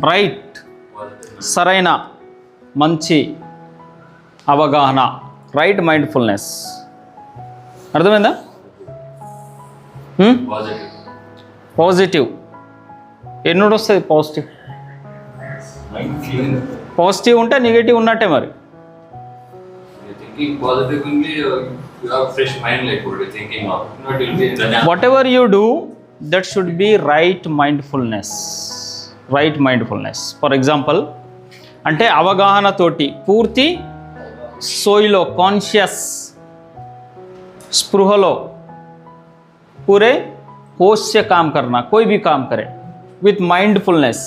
Right, సరైన, మంచి అవగాహన, రైట్ మైండ్ఫుల్నెస్. అర్థమైందా? పాజిటివ్ ఎన్నోడు వస్తుంది? పాజిటివ్. పాజిటివ్ ఉంటే నెగిటివ్ ఉన్నట్టే మరి. What ever you do that should be right mindfulness. Right mindfulness for example అంటే అవగాహనతోటి, పూర్తి సోయిలో, కాన్షియస్ स्पृहलो पूरे होश से काम करना, कोई भी काम करे विथ माइंडफुलनेस.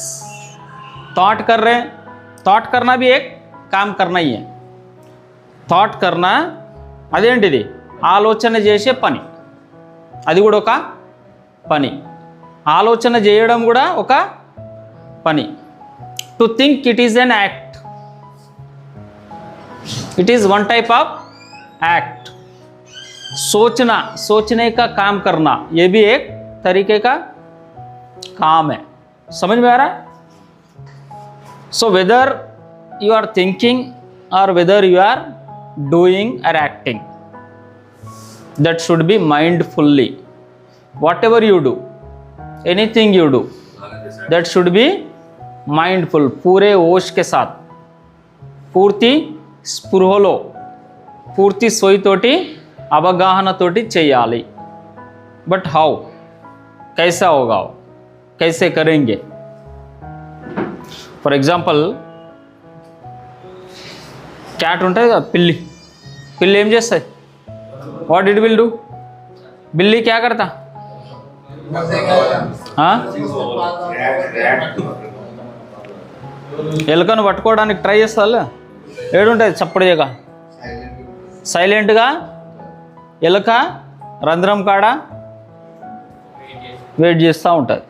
थॉट कर रहे, थॉट करना भी एक काम करना ही है. థాట్ करना అదేంటిది? ఆలోచన చేసే పని. అది కూడా ఒక పని. ఆలోచన చేయడం కూడా ఒక పని. To think it is N act. It is one type of act. सोचना, सोचने का काम करना, ये भी एक तरीके का काम है. समझ में आ रहा है? So whether you are thinking or whether you are doing or acting, that should be mindfully. Whatever you do, anything you do, that should be mindful. पूरे होश के साथ, పూర్తి స్పృహలో, పూర్తి సోయితోటి, అవగాహనతోటి చేయాలి. బట్ హౌ, कैसा होगा, कैसे करेंगे? फॉर एग्जाम्पल క్యాట్ ఉంటుంది కదా, పిల్లి. పిల్లి ఏం చేస్తుంది? What it will do? బిల్లి క్యా కడతా? ఎలుకను పట్టుకోవడానికి ట్రై చేస్తా. ఏడుంటుంది చప్పుడు చేయగా, సైలెంట్గా ఎలుక రంధ్రం కాడ వెయిట్ చేస్తూ ఉంటుంది.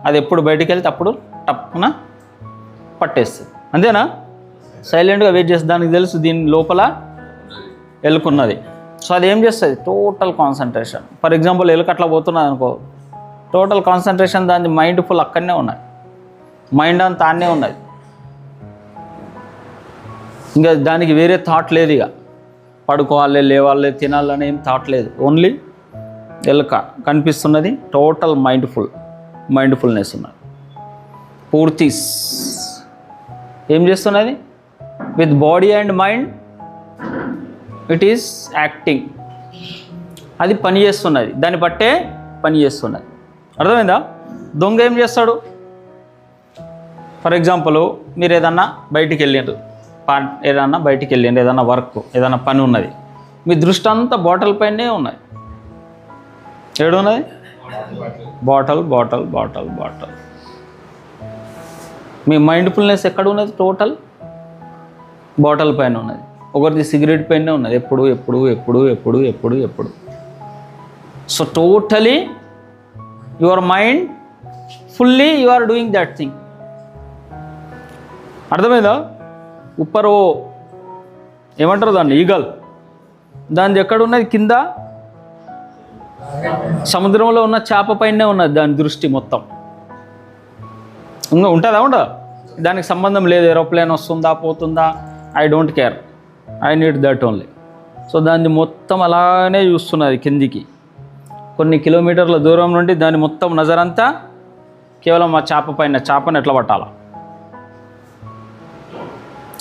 అది ఎప్పుడు బయటికి వెళ్తే అప్పుడు టప్పున పట్టేస్తుంది. అంతేనా? సైలెంట్గా వెయిట్ చేస్తుంది. దానికి తెలుసు దీని లోపల ఎలుకున్నది. సో అది ఏం చేస్తుంది? Total concentration. ఫర్ ఎగ్జాంపుల్ ఎలుక అట్లా పోతున్నది అనుకో, టోటల్ కాన్సన్ట్రేషన్ దాని మైండ్ఫుల్ అక్కడనే ఉన్నది. మైండ్ అంతా తానే ఉన్నది. ఇంకా దానికి వేరే థాట్ లేదు. ఇక పడుకోవాలి, లేవాలి, తినాలని ఏం థాట్ లేదు. ఓన్లీ ఎలుక కనిపిస్తున్నది. టోటల్ మైండ్ఫుల్నెస్ ఉన్నది. పూర్తి ఏం చేస్తున్నది? With body and mind it is acting. అది పని చేస్తున్నది, దాన్ని బట్టే పని చేస్తున్నది. అర్థమైందా? దొంగ ఏం చేస్తాడు? ఫర్ ఎగ్జాంపుల్ మీరు ఏదన్నా బయటికి వెళ్ళిండ్రు, ఏదన్నా వర్క్, ఏదన్నా పని ఉన్నది, మీ దృష్టి అంతా బాటిల్ పైనే ఉన్నది. ఏడున్నది? Bottle bottle bottle bottle. మీ మైండ్ఫుల్నెస్ ఎక్కడ ఉన్నది? టోటల్ బాటిల్ పైన ఉన్నది. ఒకరిది సిగరెట్ పైనే ఉన్నది. ఎప్పుడు ఎప్పుడు ఎప్పుడు ఎప్పుడు ఎప్పుడు ఎప్పుడు. So totally your mind fully you are doing that thing. అర్థమైందా? ఉప్పర్ ఓ ఏమంటారు దాన్ని? ఈగల్. దాని ఎక్కడ ఉన్నది? కింద సముద్రంలో ఉన్న చేప పైనే ఉన్నది దాని దృష్టి మొత్తం. ఇంకా ఉంటుందా? ఉండదా? దానికి సంబంధం లేదు. ఏరోప్లేన్ వస్తుందా, పోతుందా, I don't care, I need that only. So దాన్ని మొత్తం అలానే చూస్తున్నది కిందికి. కొన్ని కిలోమీటర్ల దూరం నుండి దాని మొత్తం నజరంతా కేవలం ఆ చేప పైన, చేపను ఎట్లా పట్టాలా.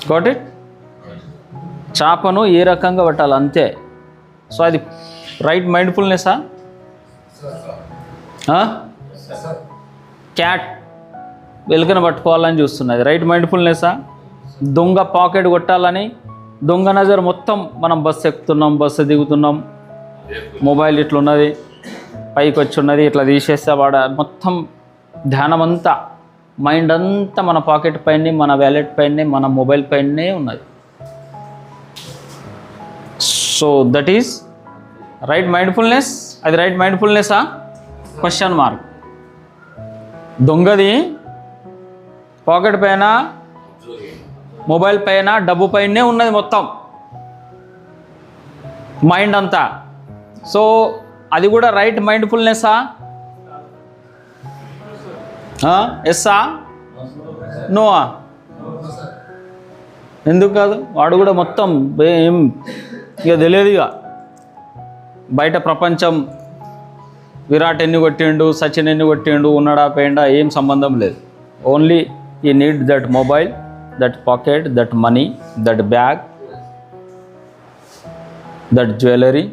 Got it? చేపను ఏ రకంగా పట్టాలి అంతే. సో అది రైట్ మైండ్ఫుల్నెస్సా? క్యాట్ వెలుకను పట్టుకోవాలని చూస్తున్నది, రైట్ మైండ్ఫుల్నెస్సా? దొంగ పాకెట్ కొట్టాలని, దొంగ నజర్ మొత్తం మనం బస్సు ఎక్కుతున్నాం, బస్సు దిగుతున్నాం, మొబైల్ ఇట్లున్నది, పైకి వచ్చి ఉన్నది, ఇట్లా తీసేస్తే వాడ మొత్తం ధ్యానం అంతా, మైండ్ అంతా మన పాకెట్ పైనే, మన వ్యాలెట్ పైనే, మన మొబైల్ పైనే ఉన్నది. So that is right mindfulness. అది రైట్ మైండ్ఫుల్నెస్సా? Question mark. దొంగది పాకెట్ పైన, మొబైల్ పైన, డబ్బు పైనే ఉన్నది మొత్తం మైండ్ అంతా. సో అది కూడా రైట్ మైండ్ఫుల్నెస్సా? ఎస్సా? నోవా ఎందుకు కాదు? వాడు కూడా మొత్తం ఏం ఇక తెలియదు. ఇక బయట ప్రపంచం విరాట్ ఎన్ని కొట్టిండు, సచిన్ ఎన్ని కొట్టిండు, ఉన్నాడా పోయిండా ఏం సంబంధం లేదు. Only you need that mobile, that pocket, that money, that bag, that jewellery.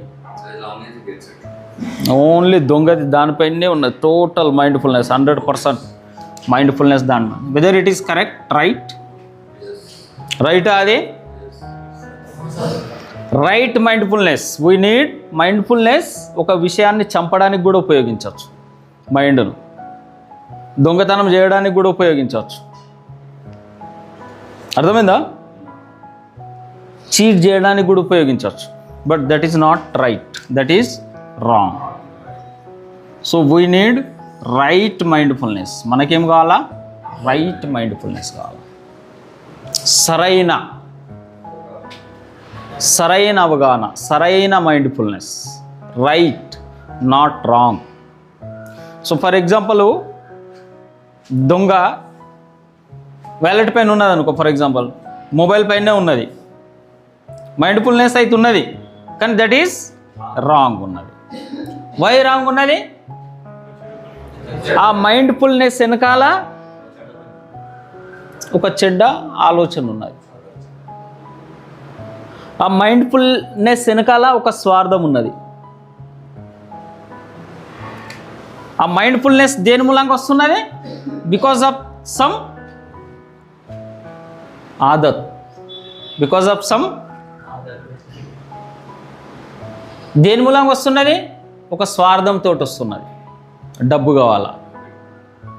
Only దొంగది దానిపైనే ఉన్నది. టోటల్ మైండ్ఫుల్నెస్, 100% మైండ్ఫుల్నెస్ దాని. Whether it is correct, right అది right mindfulness. We need mindfulness. ఒక విషయాన్ని చంపడానికి కూడా ఉపయోగించవచ్చు మైండ్ను, దొంగతనం చేయడానికి కూడా ఉపయోగించవచ్చు. అర్థమైందా? చీట్ చేయడానికి కూడా ఉపయోగించవచ్చు. But that is not right, that is wrong. So we need right mindfulness. మనకేం కావాలా? రైట్ మైండ్ఫుల్నెస్ కావాలి. సరైన అవగాహన, సరైన mindfulness. Right, not wrong. So for example, దొంగ వ్యాలెట్ పైన ఉన్నది అనుకో, ఫర్ ఎగ్జాంపుల్ మొబైల్ పైనే ఉన్నది, మైండ్ఫుల్నెస్ అయితే ఉన్నది, కానీ దట్ ఈస్ రాంగ్ ఉన్నది. వై రాంగ్ ఉన్నది? ఆ మైండ్ఫుల్నెస్ వెనకాల ఒక చెడ్డ ఆలోచన ఉన్నది. ఆ మైండ్ఫుల్నెస్ వెనకాల ఒక స్వార్థం ఉన్నది. ఆ మైండ్ఫుల్నెస్ దేని మూలంగా వస్తున్నది? బికాజ్ ఆఫ్ సమ్ ఆదత్, బికాజ్ ఆఫ్ సమ్. దేని మూలంగా వస్తున్నది? ఒక స్వార్థంతో వస్తున్నది. డబ్బు కావాలా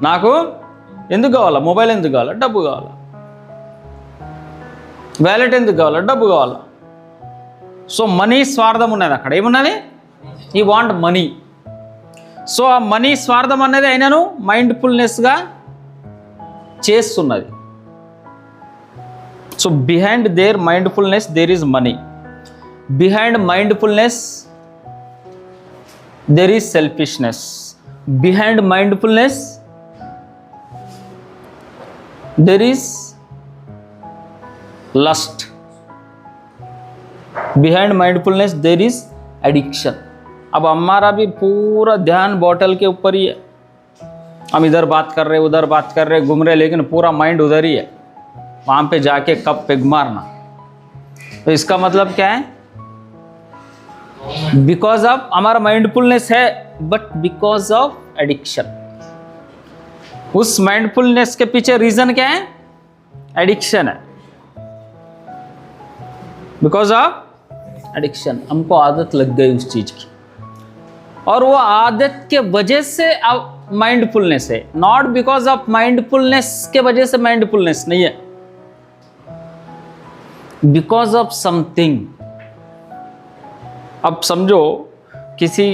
నాకు, ఎందుకు కావాలా? మొబైల్ ఎందుకు కావాలా? డబ్బు కావాలా. వ్యాలెట్ ఎందుకు కావాలా? డబ్బు కావాలా. సో మనీ స్వార్థం ఉన్నది అక్కడ. ఏమున్నది? ఈ వాంట్ మనీ. సో ఆ మనీ స్వార్థం అనేది అయినను మైండ్ఫుల్నెస్గా చేస్తున్నది. So behind there mindfulness there is money. Behind mindfulness there is selfishness. Behind mindfulness there is lust. Behind mindfulness there is addiction. अब हमारा भी पूरा ध्यान बॉटल के ऊपर ही है. हम इधर बात कर रहे, उधर बात कर रहे, घूम रहे, लेकिन पूरा माइंड उधर ही है. वहाँ पे जाके कब पेग मारना. तो इसका मतलब क्या है? बिकॉज ऑफ हमारा माइंडफुलनेस है, बट बिकॉज ऑफ एडिक्शन. उस माइंडफुलनेस के पीछे रीजन क्या है? एडिक्शन है. बिकॉज ऑफ एडिक्शन हमको आदत लग गई उस चीज की, और वो आदत के वजह से अब माइंडफुलनेस है. नॉट बिकॉज ऑफ माइंडफुलनेस के वजह से माइंडफुलनेस नहीं है, बिकॉज ऑफ समथिंग. अब समझो किसी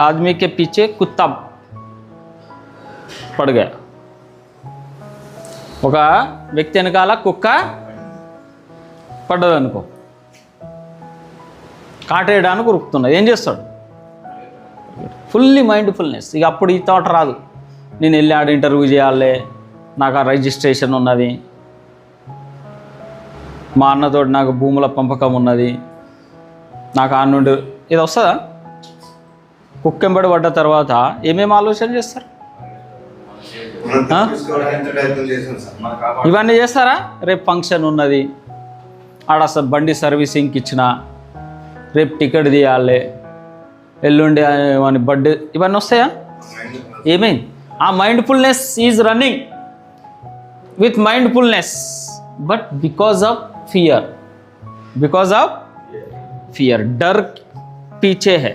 आदमी के पीछे कुत्ता पड़ गया. ఒక వ్యక్తి వెనకాల కుక్క పడ్డదనుకో, కాటేయడానికి ఉరుకుతున్నది. ఏం చేస్తాడు? Fully mindfulness. ఇక అప్పుడు ఈ థాట్ రాదు, నేను వెళ్ళి ఆడ ఇంటర్వ్యూ చేయాలి, నాకు ఆ రిజిస్ట్రేషన్ ఉన్నది, మా అన్నతోటి నాకు భూముల పంపకం ఉన్నది, నాకు ఆ నుండి ఇది వస్తుందా? కుక్కెంబడి పడ్డ తర్వాత ఏమేమి ఆలోచన చేస్తారు? ఇవన్నీ చేస్తారా? రేపు ఫంక్షన్ ఉన్నది, ఆడ బండి సర్వీసింగ్కి ఇచ్చిన, రేపు టికెట్ తీయాలి, ఎల్లుండి అని బర్త్డే, ఇవన్నీ వస్తాయా? ఏమైంది? ఆ mindfulness is running with mindfulness, but because of fear. Because of fear, डर पीछे है,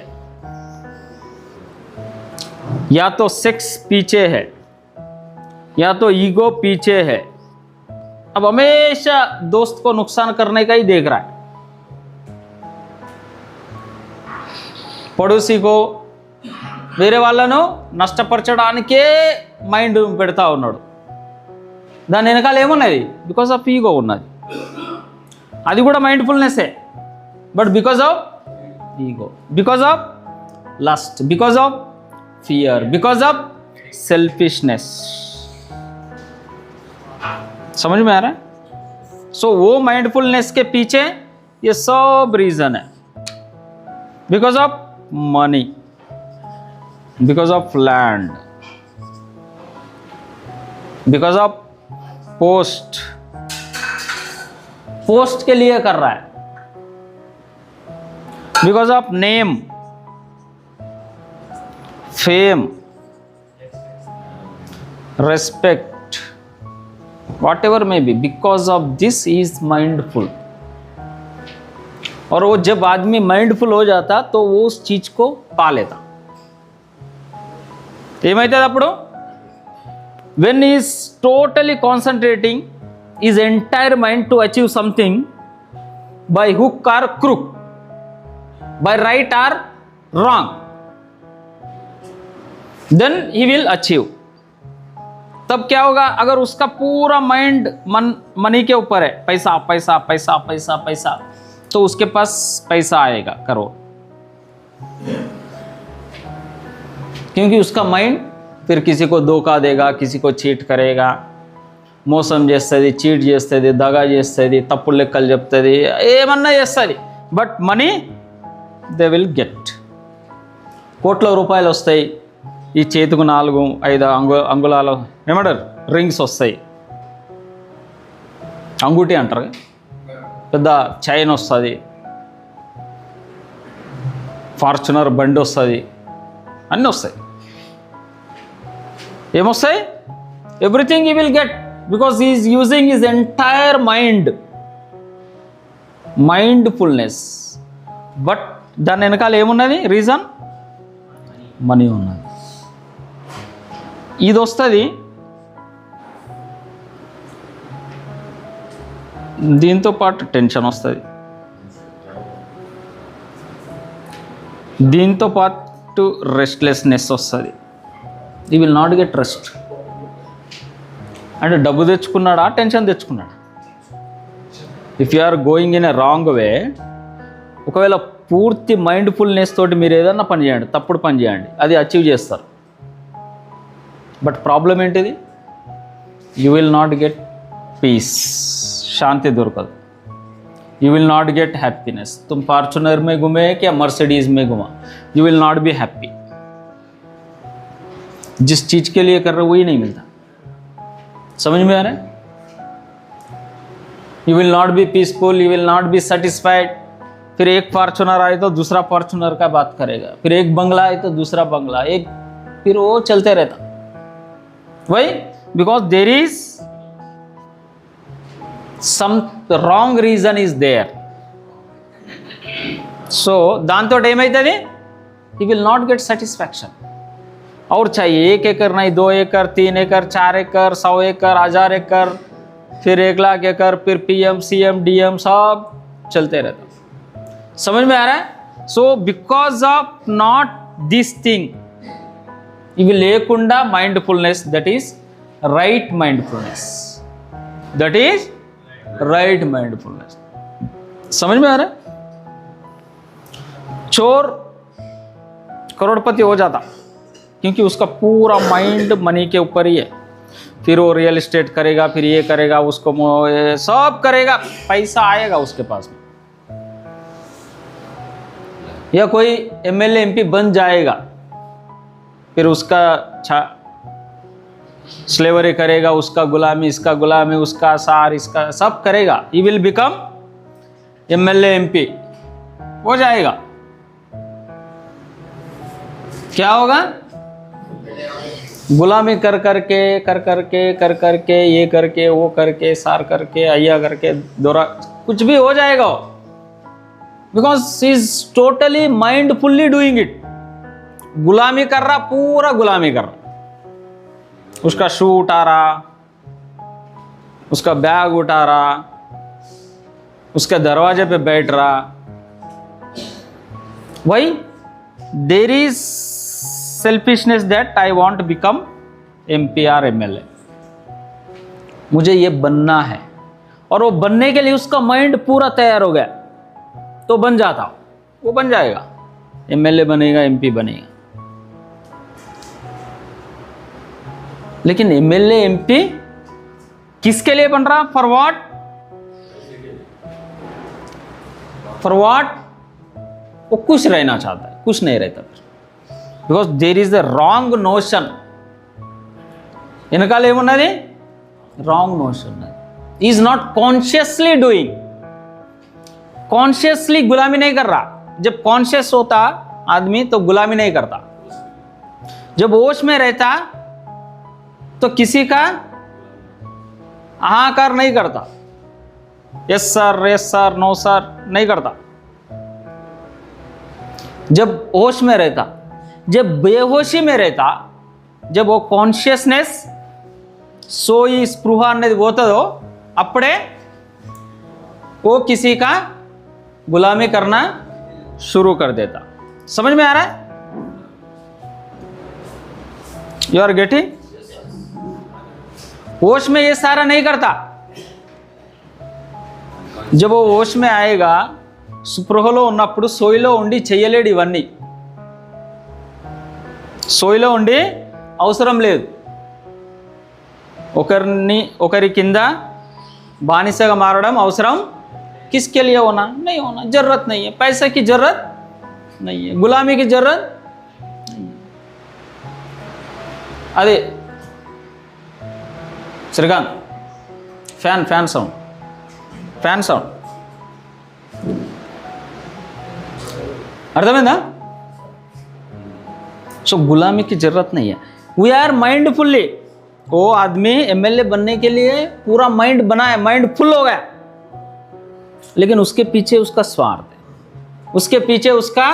या तो सेक्स पीछे है, या तो ईगो पीछे है. अब हमेशा दोस्त को नुकसान करने का ही देख रहा है, పడోసి को వేరే వాళ్ళను నష్టపరచడానికే మైండ్ పెడతా ఉన్నాడు. దాని వెనకాల ఏమున్నది? బికాస్ ఆఫ్ ఈగో ఉన్నది. అది కూడా మైండ్ఫుల్నెస్సే, but because of ego, because of lust, because of fear, because of selfishness. समझ में आ रहा है? सो वो माइंडफुलनेस के पीछे ये सब रीजन है, because of money, because of land, because of post, post के लिए कर रहा है, because of name, fame, respect, whatever may be, because of this is mindful. और वो जब आदमी माइंडफुल हो जाता तो वो उस चीज को पा लेता. ఏమైతుంది అప్పుడు? when he is totally concentrating his entire mind to achieve something by hook or crook, by right or wrong, then he will achieve. तब क्या होगा? अगर उसका पूरा माइंड मनी के ऊपर है, पैसा पैसा पैसा पैसा पैसा, तो उसके पास पैसा आएगा करोड़, क्योंकि उसका माइंड फिर किसी को धोखा देगा, किसी को चीट करेगा, మోసం చేస్తుంది, చీట్ చేస్తుంది, దగా చేస్తుంది, తప్పుడు లెక్కలు చెప్తుంది, ఏమన్నా చేస్తుంది. But money they will get. కోట్ల రూపాయలు వస్తాయి, ఈ చేతికి 4-5 అంగుళాలు ఏమంటారు రింగ్స్ వస్తాయి, అంగుటి అంటారు, పెద్ద చైన్ వస్తుంది, ఫార్చునర్ బండి వస్తుంది, అన్నీ వస్తాయి. ఏమొస్తాయి? Everything he will get, because he is using his entire mindfulness. But దాని వెనకాల ఏమున్నది? రీజన్ మనీ ఉన్నది. ఇది వస్తుంది, దీంతో పాటు టెన్షన్ వస్తుంది, దీంతో పాటు రెస్ట్లెస్నెస్ వస్తుంది. ఈ విల్ నాట్ గెట్ రెస్ట్. అంటే డబ్బు తెచ్చుకున్నాడా, టెన్షన్ తెచ్చుకున్నాడా? If you are going in a wrong way, ఒకవేళ పూర్తి మైండ్ఫుల్నెస్ తోటి మీరు ఏదన్నా పని చేయండి, తప్పుడు పని చేయండి, అది అచీవ్ చేస్తారు. బట్ ప్రాబ్లం ఏంటిది? You will not get peace, శాంతి దొరకదు. You will not get happiness. तुम फॉर्च्यूनर में घूमे क्या मर्सिडीज में घुमा, you will not be happy. जिस चीज के लिए कर रहे हो वही नहीं मिलता. समझ में आ रहा है? You will not be peaceful, you will not be satisfied. फिर एक फॉर्च्यूनर आए तो दूसरा फॉर्च्यूनर का बात करेगा, फिर एक बंगला आए तो दूसरा बंगला, एक फिर वो चलते रहता. वही because there is some wrong reason is there. So దాంతో ఏమవుతుంది? he will not get satisfaction. और चाहिए 1 एकड़ नहीं, 2 एकड़, 3 एकड़, 4 एकड़, 100 एकड़, 1000 एकड़, फिर 1 लाख एकड़, फिर PM, CM, DM सब चलते रहता. समझ में आ रहा है? So because of not this thing, ఇవి లేకుండా mindfulness, that is right mindfulness, that is right mindfulness. समझ में आ रहा है? चोर करोड़पति हो जाता क्योंकि उसका पूरा माइंड मनी के ऊपर ही है. फिर वो रियल एस्टेट करेगा, फिर ये करेगा, उसको सब करेगा, पैसा आएगा उसके पास में. या कोई MLA MP बन जाएगा, फिर उसका स्लेवरी करेगा, उसका गुलामी, इसका गुलामी, उसका सार, इसका सब करेगा. ही विल बिकम MLA MP हो जाएगा. क्या होगा? गुलामी कर करके ये करके वो करके सार करके अय्या करके दोरा कुछ भी हो जाएगा, because he is totally mindfully doing it. गुलामी कर रहा, पूरा गुलामी कर रहा. उसका शू उठा रहा, उसका बैग उठा रहा, उसके दरवाजे पे बैठ रहा. वही there is selfishness that I want become MP or MLA. मुझे ये बनना है, और वो बनने के लिए उसका माइंड पूरा तैयार हो गया तो बन जाता, वो बन जाएगा, MLA बनेगा, MP बनेगा. लेकिन MLA MP किसके लिए बन रहा? For what? For what? वो खुश रहना चाहता है, खुश नहीं रहता, because there is the wrong notion. వెనకాల ఏమున్నది? Wrong notion. Is not consciously doing. Consciously गुलामी नहीं कर रहा. जब कॉन्शियस होता आदमी तो गुलामी नहीं करता. जब होश में रहता तो किसी का हाहाकार नहीं करता. यस सर नो सर नहीं करता. जब होश में रहता, जब बेहोशी में रहता, जब वो कॉन्शियसनेस सोई स्पृह అనేది పోతుందో అప్పుడే वो किसी का गुलामी करना शुरू कर देता. समझ में आ रहा है? You are getting? होश में ये सारा नहीं करता. जब वो होश में आएगा, స్పృహలో ఉన్నప్పుడు సోయిలో ఉండి చెయ్యలేడు ఇవన్నీ. సోయిలో ఉండి అవసరం లేదు. ఒకరి కింద బానిసగా మారడం అవసరం. किसके लिए होना? नहीं होना, जरूरत नहीं है. पैसे की जरूरत नहीं है, गुलामी की जरूरत नहीं है. अरे श्रीकांत, फैन साउंड अर्थమైందా? सो गुलामी की जरूरत नहीं है. We are mindfully. वो आदमी एमएलए बनने के लिए पूरा माइंड बनाया, माइंड फुल हो गया, लेकिन उसके पीछे उसका स्वार्थ है, उसके पीछे उसका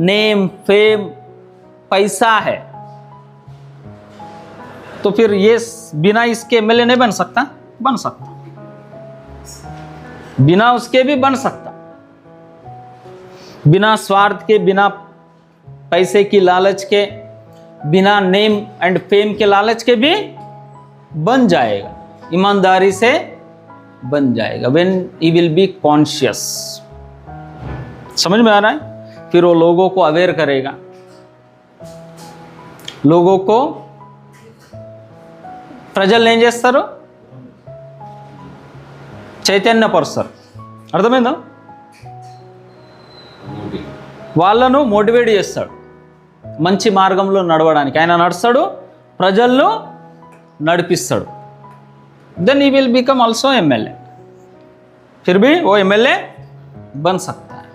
नेम फेम पैसा है. तो फिर ये बिना इसके एमएलए नहीं बन सकता? बन सकता. बिना उसके भी बन सकता. बिना स्वार्थ के, बिना पैसे की लालच के, बिना नेम एंड फेम के लालच के भी बन जाएगा. ईमानदारी से बन जाएगा. When he will be conscious. समझ में आ रहा है? फिर वो लोगों को अवेयर करेगा, लोगों को ప్రజలు ఏం చేస్తారు? చైతన్యపరుస్తారు. అర్థమైందా? వాళ్ళను మోటివేట్ చేస్తాడు మంచి మార్గంలో నడవడానికి. ఆయన నడుస్తాడు, ప్రజలను నడిపిస్తాడు. Then he will become also MLA. फिर भी वो एमएलए बन सकता है.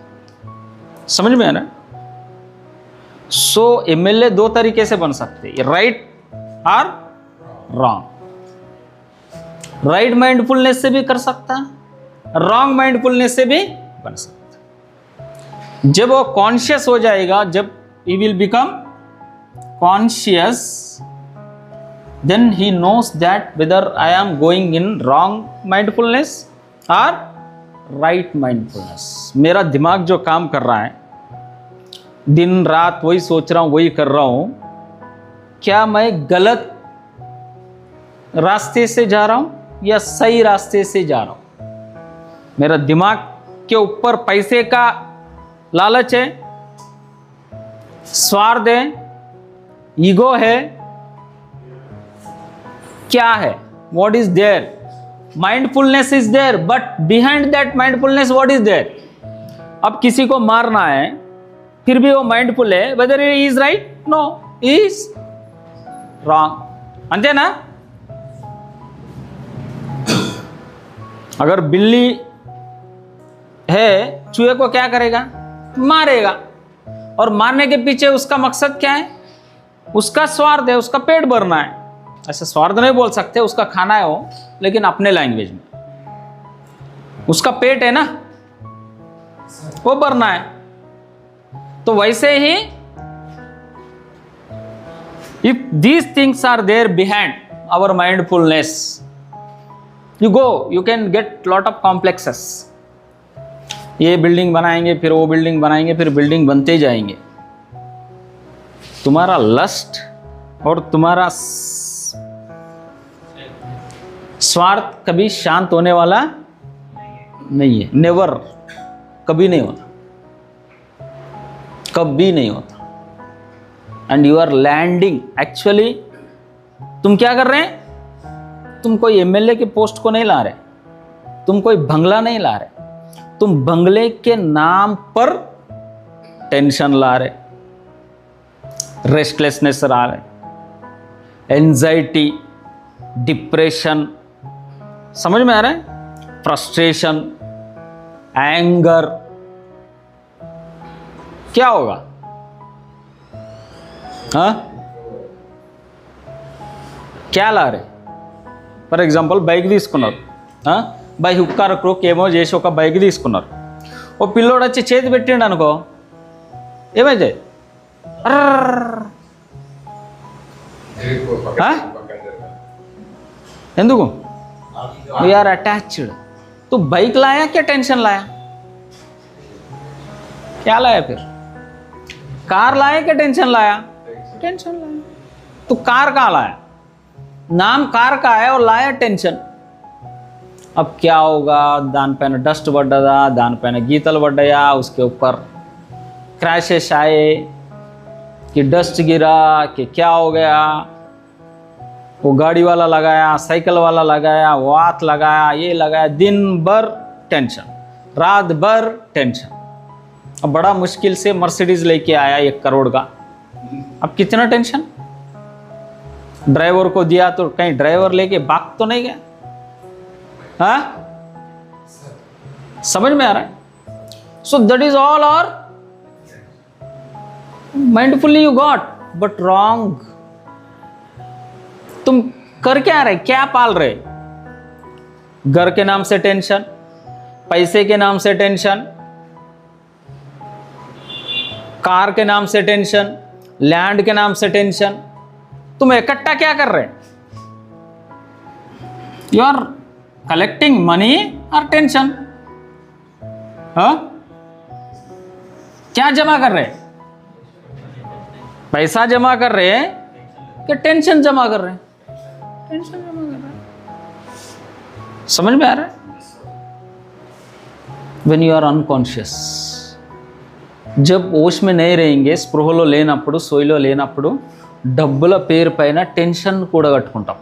समझ में आ रहा है? सो एमएलए दो तरीके से बन सकते हैं, राइट और रॉन्ग. राइट माइंडफुलनेस से भी कर सकता है, रॉन्ग माइंडफुलनेस से भी बन सकता है. जब वो कॉन्शियस हो जाएगा, जब ही will become conscious, then he knows that whether I am going in wrong mindfulness or right mindfulness. मेरा दिमाग जो काम कर रहा है, दिन रात वही सोच रहा हूँ, वही कर रहा हूँ, क्या मैं गलत रास्ते से जा रहा हूँ या सही रास्ते से जा रहा हूँ? मेरा दिमाग के ऊपर पैसे का लालच है, स्वार्थ है, ईगो है, क्या है? what is there? mindfulness is there, but behind that mindfulness what is there? अब किसी को मारना है, फिर भी वो माइंडफुल है, whether he is right? no, he is wrong. अंतेना? अगर बिल्ली है, चूहे को क्या करेगा? मारेगा. और मारने के पीछे उसका मकसद क्या है? उसका स्वार्थ है, उसका पेट भरना है. ऐसे स्वार्थ नहीं बोल सकते, उसका खाना है वो, लेकिन अपने लैंग्वेज में उसका पेट है ना, वो भरना है. तो वैसे ही if these things are there behind our mindfulness, you go, you can get lot of complexes. ये बिल्डिंग बनाएंगे, फिर वो बिल्डिंग बनाएंगे, फिर बिल्डिंग बनते जाएंगे. तुम्हारा लस्ट और तुम्हारा स्वार्थ कभी शांत होने वाला नहीं है. नेवर, कभी नहीं होता, कभी नहीं होता. And you are landing. Actually तुम क्या कर रहे हैं? तुम कोई एमएलए की पोस्ट को नहीं ला रहे, तुम कोई बंगला नहीं ला रहे, तुम बंगले के नाम पर टेंशन ला रहे, रेस्टलेसनेस ला रहे, एंजाइटी, डिप्रेशन, समझ में आ रहा है, फ्रस्ट्रेशन, एंगर, क्या होगा? हाँ, क्या ला रहे? ఫర్ ఎగ్జాంపుల్ బైక్ తీసుకున్నారు, బై హుక్కారకురు ఏమో చేసి ఒక బైక్ తీసుకున్నారు. ఓ పిల్లోడు వచ్చి చేతి పెట్టిండు అనుకో, ఏమైతే ఎందుకు? We are attached. तू बाइक लाया क्या टेंशन लाया? क्या लाया फिर? कार लाया क्या टेंशन लाया? टेंशन लाया. तू कार कहाँ लाया? नाम कार का है और लाया टेंशन. अब क्या होगा? दानिपैन डस्ट पड्डदा, दानिपैन गीतल पड्डया, उसके ऊपर क्रैशेस आए कि डस्ट गिरा कि क्या हो गया, वो गाड़ी वाला लगाया, साइकिल वाला लगाया, वात लगाया, ये लगाया, दिन भर टेंशन, रात भर टेंशन. अब बड़ा मुश्किल से मर्सिडीज लेके आया 1 करोड़ का, अब कितना टेंशन. ड्राइवर को दिया तो कहीं ड्राइवर लेके भाग तो नहीं गया? हाँ, समझ में आ रहा है? सो दैट इज ऑल और mindfully you got, but wrong. तुम कर क्या रहे, क्या पाल रहे? घर के नाम से टेंशन, पैसे के नाम से टेंशन, कार के नाम से टेंशन, लैंड के नाम से टेंशन. तुम इकट्ठा क्या कर रहे? यू आर कलेक्टिंग मनी और टेंशन. हाँ, क्या जमा कर रहे? पैसा जमा कर रहे हैं कि टेंशन जमा कर रहे हैं? टेंशन जमा कर रहे हैं. समझ में आ रहा है? When you are unconscious, जब होश में नहीं रहेंगे, స్పృహలో లేనప్పుడు, సోయిలో లేనప్పుడు డబ్బుల పేరు పైన టెన్షన్ కూడా కట్టుకుంటాం.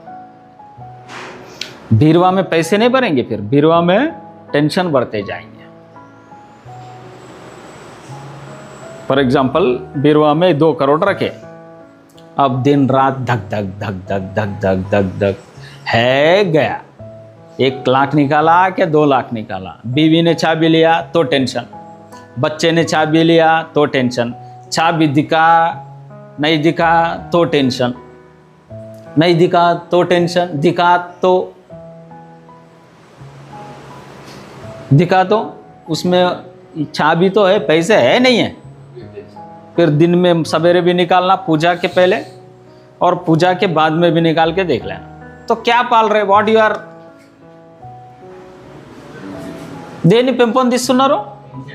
बीरवा में पैसे नहीं भरेंगे, फिर बीरवा में टेंशन बढ़ते जाएंगे. फॉर एग्जाम्पल बीरवा में 2 करोड़ रखे, अब दिन रात धक धक धक धक धक धक धक धक है गया. 1 लाख निकाला क्या 2 लाख निकाला, बीवी ने चाबी लिया तो टेंशन, बच्चे ने चाबी लिया तो टेंशन, चाबी दिखा नहीं दिखा तो टेंशन, नहीं दिखा तो टेंशन, दिखा तो उसमें चाबी तो है, पैसे है नहीं है. फिर दिन में सवेरे भी निकालना, पूजा के पहले और पूजा के बाद में भी निकाल के देख लेना. तो क्या पाल रहे? व्हाट यू आर देनी పెంపొందిస్తున్నారు?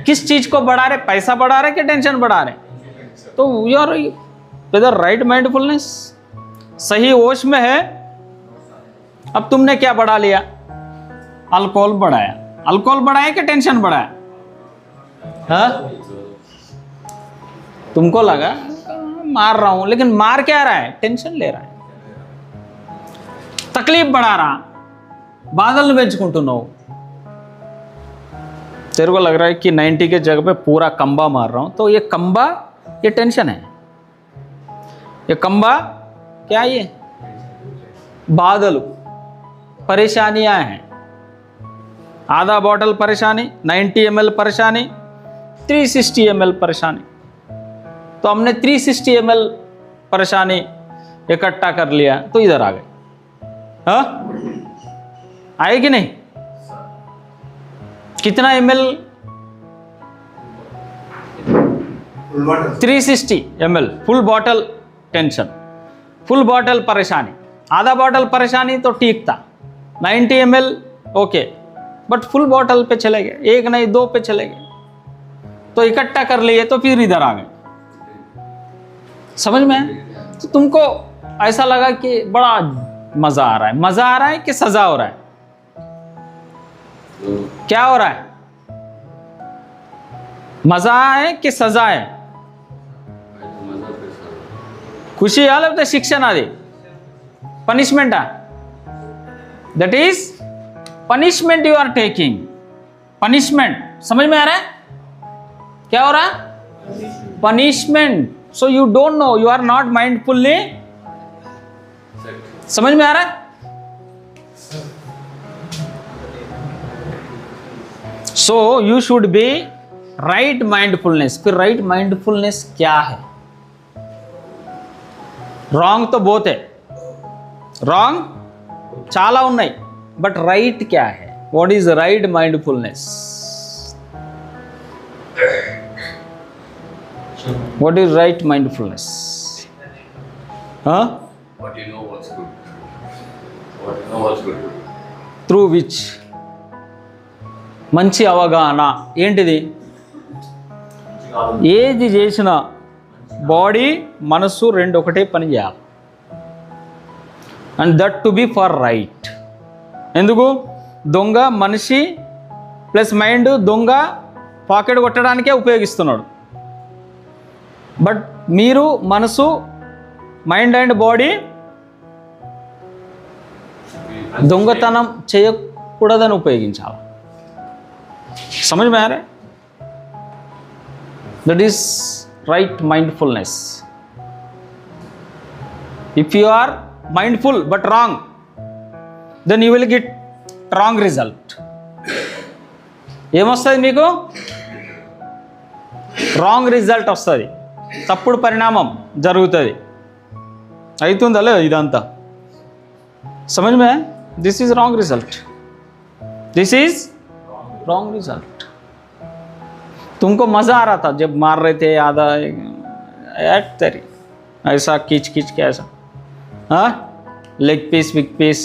किस चीज को बढ़ा रहे? पैसा बढ़ा रहे कि टेंशन बढ़ा रहे? तो you are whether right mindfulness, सही होश में है. अब तुमने क्या बढ़ा लिया? अल्कोहल बढ़ाया. अल्कोहल बढ़ाया कि टेंशन बढ़ाया? हाँ, तुमको लगा मार रहा हूं, लेकिन मार क्या रहा है? टेंशन ले रहा है, तकलीफ बढ़ा रहा, बादल పెంచుకుంటున్నావు. तेरे को लग रहा है कि 90 के जगह पे पूरा कंबा मार रहा हूं, तो ये कंबा, ये टेंशन है. ये कंबा क्या? ये बादल, परेशानियां हैं. आधा बॉटल परेशानी, 90 ml परेशानी, 360 ml परेशानी. तो हमने 360 ml परेशानी इकट्ठा कर लिया तो इधर आ गए. हाँ, आए कि नहीं? कितना ml? 360 ml full bottle tension, full bottle परेशानी. आधा बॉटल परेशानी तो ठीक था, 90 ml okay, but full bottle पे चले गए, 1 नहीं 2 पे चले गए, तो इकट्ठा कर लिए तो फिर इधर आ गए. समझ में? तो तुमको ऐसा लगा कि बड़ा मजा आ रहा है. मजा आ रहा है कि सजा हो रहा है? क्या हो रहा है? मजा है कि सजा है? खुशी आलं तर शिक्षण आले, punishment that is punishment you are taking, punishment. समझ में आ रहा है क्या हो रहा है? Punishment. So you don't know, you are not mindfully. समझ में आ रहा है? So you should be right mindfulness. फिर राइट माइंडफुलनेस क्या है? रॉन्ग तो बहुत है, रॉन्ग చాలా ఉన్నాయి, बट राइट क्या है? What is right mindfulness? What is right mindfulness? What you know what's good. What you know what's good. Through which మంచి అవగాహన ఏంటిది? ఏది చేసినా బాడీ మనస్సు రెండు ఒకటే పని చేయాలి. And that to be for right. ఎందుకు? దొంగ మనిషి ప్లస్ మైండ్ దొంగ పాకెట్ కొట్టడానికే ఉపయోగిస్తున్నాడు. బట్ మీరు మనసు, మైండ్ అండ్ బాడీ దొంగతనం చేయకూడదని ఉపయోగించాలి. समझ में आ रहा है? That is right mindfulness. If you are mindful but wrong, then you will get wrong result. ఏమొస్తుంది మీకు? రాంగ్ రిజల్ట్ వస్తుంది, తప్పుడు పరిణామం జరుగుతుంది. అవుతుందా లేదు ఇదంతా? समझ में? This is wrong result. This is wrong result. तुमको मज़ा आ रहा था जब मार रहे थे आधा तेरी ऐसा खींच खींच के ऐसा, हाँ లెగ్ పీస్ బిగ్ పీస్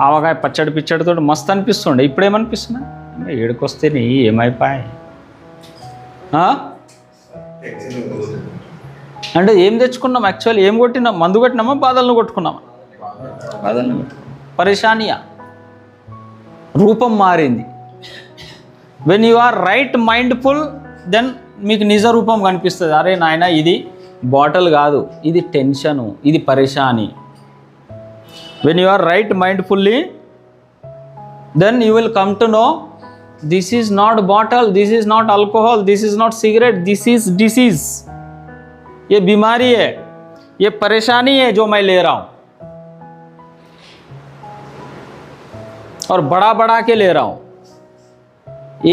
ఆవకాయ పచ్చడి పిచ్చడితో మస్తు అనిపిస్తుండే. ఇప్పుడేమనిపిస్తున్నా? ఏడుకొస్తే నీ ఏమైపోయాయి అంటే ఏం తెచ్చుకున్నాం? యాక్చువల్లీ ఏం కొట్టినాం? మందు కొట్టినామా బాధలను కొట్టుకున్నామా? బాధలను కొట్టుకున్నాం. పరేషానియా రూపం మారింది. When you are right mindful then మీకు నిజ రూపం కనిపిస్తుంది. అరే నాయన ఇది బాటిల్ కాదు, ఇది టెన్షను, ఇది పరేషాని. When you are right mindfully then you will come to know this is not bottle, this is not alcohol, this is not cigarette, this is disease. ये बीमारी है, ये परेशानी है जो मैं ले रहा हूं और बड़ा बड़ा के ले रहा हूं.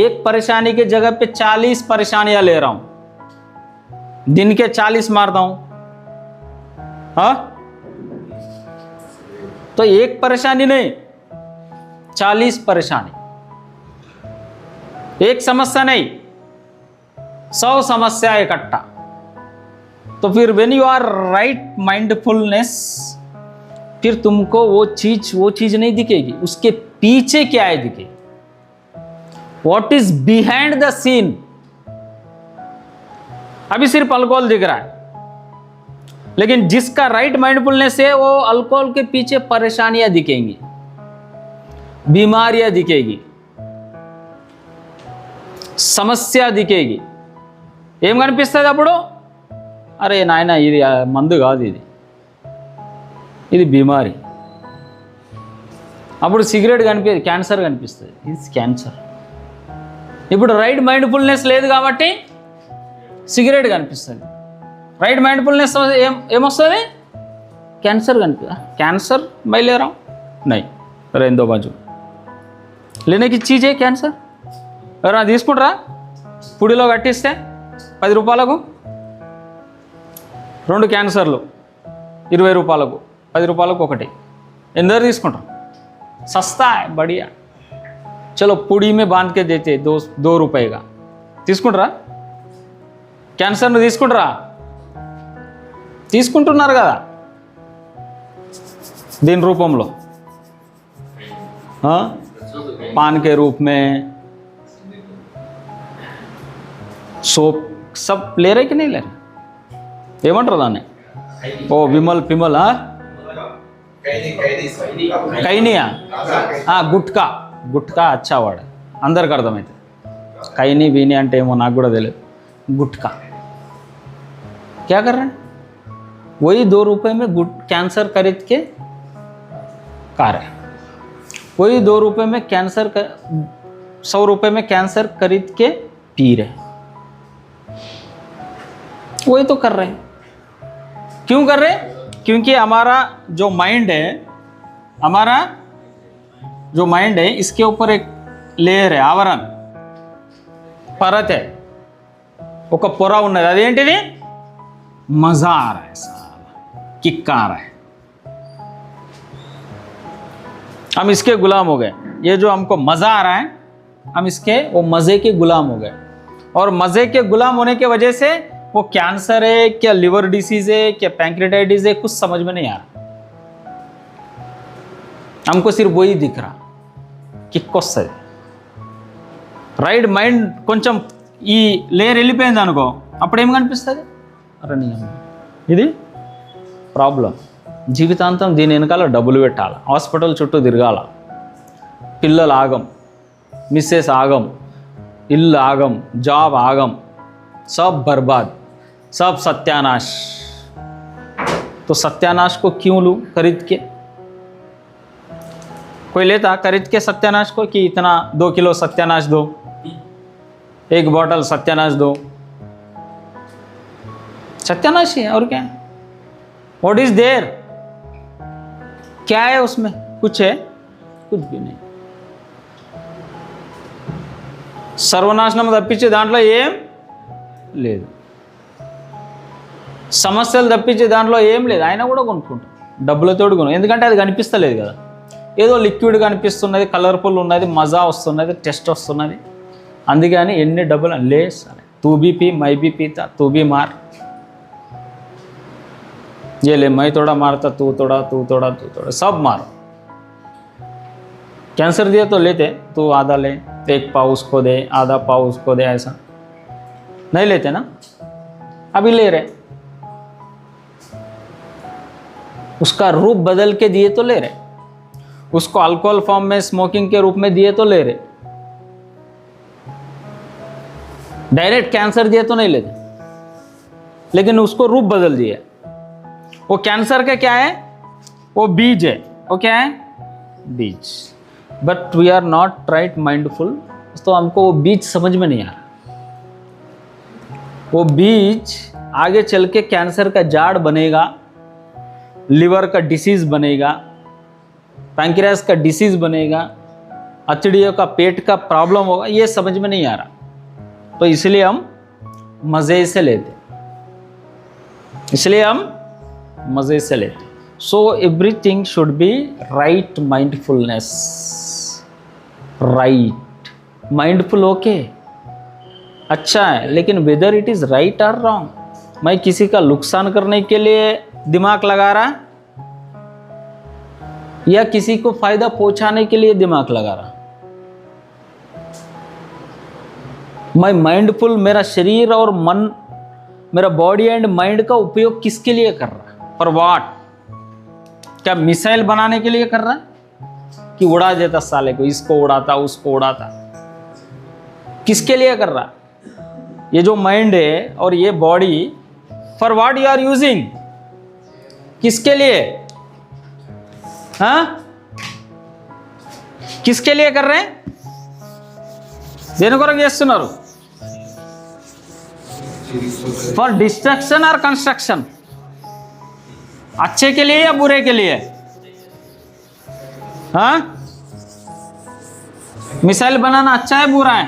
एक परेशानी के जगह पे 40 परेशानियां ले रहा हूं, दिन के 40 मारता हूं. हाँ तो एक परेशानी नहीं, 40 परेशानी. एक समस्या नहीं, 100 समस्या इकट्ठा. तो फिर when you are right mindfulness, फिर तुमको वो चीज नहीं दिखेगी, उसके पीछे क्या है दिखेगी. What is behind the scene. अभी सिर्फ अल्कोहल दिख रहा है, लेकिन जिसका राइट माइंडफुलनेस है वो अल्कोहल के पीछे परेशानियां दिखेंगी, बीमारियां दिखेगी, సమస్య దికేగి. ఏం కనిపిస్తుంది అప్పుడు? అరే నాయన ఇది మందు కాదు, ఇది బీమారి. అప్పుడు సిగరెట్ కనిపి క్యాన్సర్ కనిపిస్తుంది, ఇది క్యాన్సర్. ఇప్పుడు రైట్ మైండ్ఫుల్నెస్ లేదు కాబట్టి సిగరెట్ కనిపిస్తుంది. రైట్ మైండ్ఫుల్నెస్ ఏమొస్తుంది? క్యాన్సర్ కనిపి క్యాన్సర్ मैं ले रहा हूँ नहीं, रहने दो बाजू. लेने की चीज़ है कैंसर. ఎవరైనా తీసుకుంటారా? పుడిలో కట్టిస్తే 10 రూపాయలకు 2 క్యాన్సర్లు, 20 రూపాయలకు, 10 రూపాయలకు ఒకటి. ఎందరు తీసుకుంటారు? सस्ता है, बढ़िया. चलो पुड़ी में बांध के देते 2 రూపాయగా తీసుకుంటారా? క్యాన్సర్ను తీసుకుంటారా? తీసుకుంటున్నారు కదా దీని రూపంలో, पान के रूप में, सोप सब ले रहे कि नहीं ले रहे? ఏమంటారు దాన్ని? ఓ విమల్ పిమల్ కైనియా గుట్కా. గుట్కా అచ్చా వాడ అందరికి అర్థమవుతుంది. కైని వీని అంటే ఏమో నాకు కూడా తెలియదు. गुटखा क्या कर रहे हैं? वही 2 रुपए में कैंसर खरीद के खा रहे हैं. वही 2 रुपए में कैंसर 100 रुपए में कैंसर खरीद के पी रहे, वही तो कर रहे हैं। क्यों कर रहे हैं? क्योंकि हमारा जो माइंड है इसके ऊपर एक लेयर है, आवरण परत है, ఒక పొర ఉన్నది, అదేంటిది? मजा आ रहा है, साला किक आ रहा है, हम इसके गुलाम हो गए। ये जो हमको मजा आ रहा है, हम इसके वो मजे के गुलाम हो गए, और मजे के गुलाम होने की वजह से वो कैंसर है क्या, लिवर डिसीज है क्या, पैंक्रेटाइटिस है, कुछ समझ में नहीं आ रहा। हमको सिर्फ वही दिख रहा కిక్ వస్తుంది, రైట్ మైండ్ కొంచెం ఈ లేయర్ వెళ్ళిపోయింది అనుకో, అప్పుడు ఏం కనిపిస్తుంది? అరే నీ అమ్మ, ఇది ప్రాబ్లం, జీవితాంతం దీని వెనకాల డబ్బులు పెట్టాలి, హాస్పిటల్ చుట్టూ తిరగాల, పిల్లలు ఆగం, మిస్సెస్ ఆగం, ఇల్లు ఆగం, జాబ్ ఆగం, सब बर्बाद, सब सत्यानाश। तो सत्यानाश को क्यों लूँ खरीद के? कोई लेता खरीद के सत्यानाश को कि इतना 2 किलो सत्यानाश दो, 1 बॉटल सत्यानाश दो, सत्यानाश ही है और क्या है? What is there? क्या है उसमें? कुछ है? कुछ भी नहीं। సర్వనాశనం తప్పించే దాంట్లో ఏం లేదు, సమస్యలు తప్పించే దాంట్లో ఏం లేదు, అయినా కూడా కొనుక్కుంటాం, డబ్బులతోడు కొను, ఎందుకంటే అది కనిపిస్తలేదు కదా, ఏదో లిక్విడ్ కనిపిస్తున్నది, కలర్ఫుల్ ఉన్నది, మజా వస్తున్నది, టెస్ట్ వస్తున్నది, అందుకని ఎన్ని డబ్బులు లే సరే, तू भी पी मैं भी पीता, तू भी मार, ये ले मैं थोड़ा मारता, तू थोड़ा सब मारो। कैंसर दिया तो लेते, तू आधा ले, 1 पाव उसको दे, आधा पाव उसको दे, ऐसा नहीं लेते ना, अभी ले रहे, उसका रूप बदल के दिए तो ले रहे, उसको अल्कोहल फॉर्म में स्मोकिंग के रूप में दिए तो ले रहे, डायरेक्ट कैंसर दिए तो नहीं लेते, लेकिन उसको रूप बदल दिया। वो कैंसर का क्या है? वो बीज है, वो क्या है? बीज। But we are not right mindful, तो हमको वो बीज समझ में नहीं आ रहा। वो बीज आगे चल के कैंसर का जाड़ बनेगा, लिवर का डिसीज बनेगा, पैंक्रियास का डिसीज बनेगा, अतड़ियों का पेट का प्रॉब्लम होगा, ये समझ में नहीं आ रहा, तो इसलिए हम मज़े से लेते, so everything should be right mindfulness, right mindful okay अच्छा है, लेकिन वेदर इट इज़ राइट और रॉन्ग, मैं किसी का नुकसान करने के लिए दिमाग लगा रहा या किसी को फायदा पहुंचाने के लिए दिमाग लगा रहा, मैं माइंडफुल, मेरा शरीर और मन, मेरा बॉडी एंड माइंड का उपयोग किसके लिए कर रहा है? For what? क्या मिसाइल बनाने के लिए कर रहा है कि उड़ा देता साले को, इसको उड़ाता उसको उड़ाता? किसके लिए कर रहा? ये जो माइंड है और ये body, for what you are using? किसके लिए? हाँ, किसके लिए कर रहे हैं? देने को చేస్తున్నారు फॉर डिस्ट्रक्शन और कंस्ट्रक्शन, अच्छे के लिए या बुरे के लिए? हाँ, मिसाइल बनाना अच्छा है बुरा है?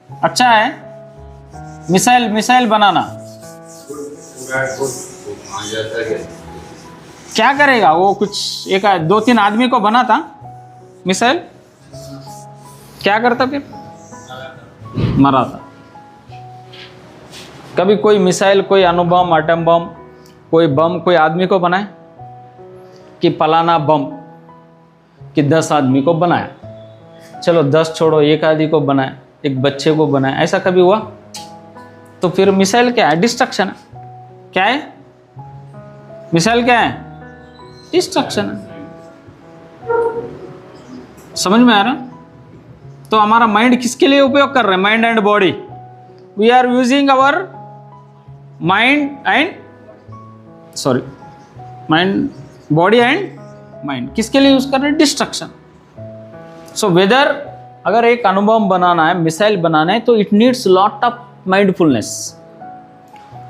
अच्छा है मिसाइल बनाना। क्या करेगा वो? कुछ 1-2-3 आदमी को बना था मिसाइल, क्या करता फिर? मरा था। कभी कोई मिसाइल, कोई अणुबम, एटम बम, कोई बम कोई आदमी को बनाए कि फलाना बम कि 10 आदमी को बनाया, चलो 10 छोड़ो, 1 आदमी को बनाया, एक बच्चे को बनाया, ऐसा कभी हुआ? तो फिर मिसाइल क्या है? डिस्ट्रक्शन है। क्या है मिसाइल? क्या है? डिस्ट्रक्शन है। समझ में आ रहा? तो हमारा माइंड किसके लिए उपयोग कर रहे हैं? Mind and body, we are using our mind and body and mind किसके लिए यूज कर रहे हैं? डिस्ट्रक्शन। सो वेदर अगर एक अणुबम बनाना है, मिसाइल बनाना है, तो it needs lot of mindfulness,